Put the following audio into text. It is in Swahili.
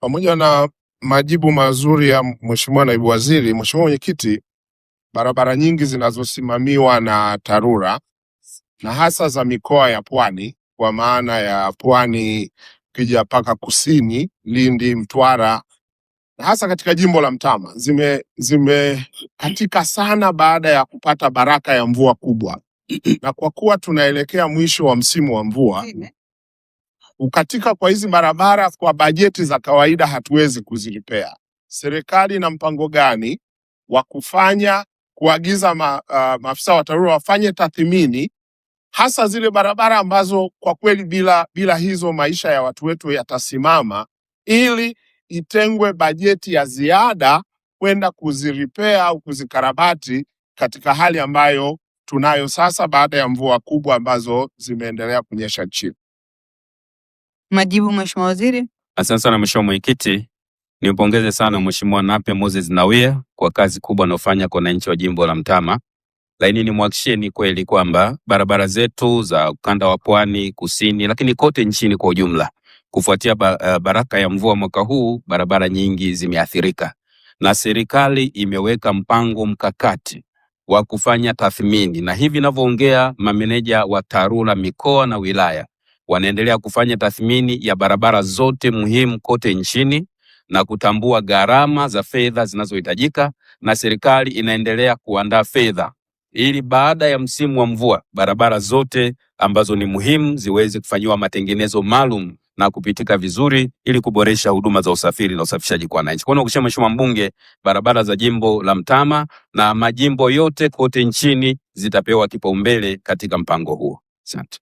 Pamoja na majibu mazuri ya Mheshimiwa Naibu Waziri, Mheshimiwa Mwenyekiti, barabara nyingi zinazosimamiwa na TARURA na hasa za mikoa ya Pwani, kwa maana ya Pwani kija mpaka kusini, Lindi, Mtwara, na hasa katika jimbo la Mtama zimekatika sana baada ya kupata baraka ya mvua kubwa. Na kwa kuwa tunaelekea mwisho wa msimu wa mvua, kukatika kwa hizi barabara kwa bajeti za kawaida hatuwezi kuzilipea. Serikali ina mpango gani wa kuagiza maafisa wa TARURA wafanye tathmini hasa zile barabara ambazo kwa kweli bila hizo maisha ya watu wetu yatasimama, ili itengwe bajeti ya ziada kwenda kuziripea au kuzikarabati katika hali ambayo tunayo sasa baada ya mvua kubwa ambazo zimeendelea kunyesha nchini. Majibu, Mheshimiwa Waziri. Asante sana Mheshimiwa Mwenyekiti. Nimpongeze sana Mheshimiwa Nape Moses Nnauye kwa kazi kubwa anayofanya kwa wananchi wa jimbo la Mtama. Lakini nimhakikishie ni kweli kwamba barabara zetu za ukanda wa Pwani, Kusini, lakini kote nchini kwa ujumla, kufuatia baraka ya mvua mwaka huu, barabara nyingi zimeathirika. Na serikali imeweka mpango mkakati wa kufanya tathmini, na hivi ninavyoongea mameneja wa TARURA mikoa na wilaya wanaendelea kufanya tathmini ya barabara zote muhimu kote nchini na kutambua gharama za fedha zinazohitajika, na serikali inaendelea kuandaa fedha ili baada ya msimu wa mvua barabara zote ambazo ni muhimu ziweze kufanyiwa matengenezo maalum na kupitika vizuri ili kuboresha huduma za usafiri na usafishaji kwa wananchi. Kwa hiyo Mheshimiwa Mbunge, barabara za jimbo la Mtama na majimbo yote kote nchini zitapewa kipaumbele katika mpango huo. Asante.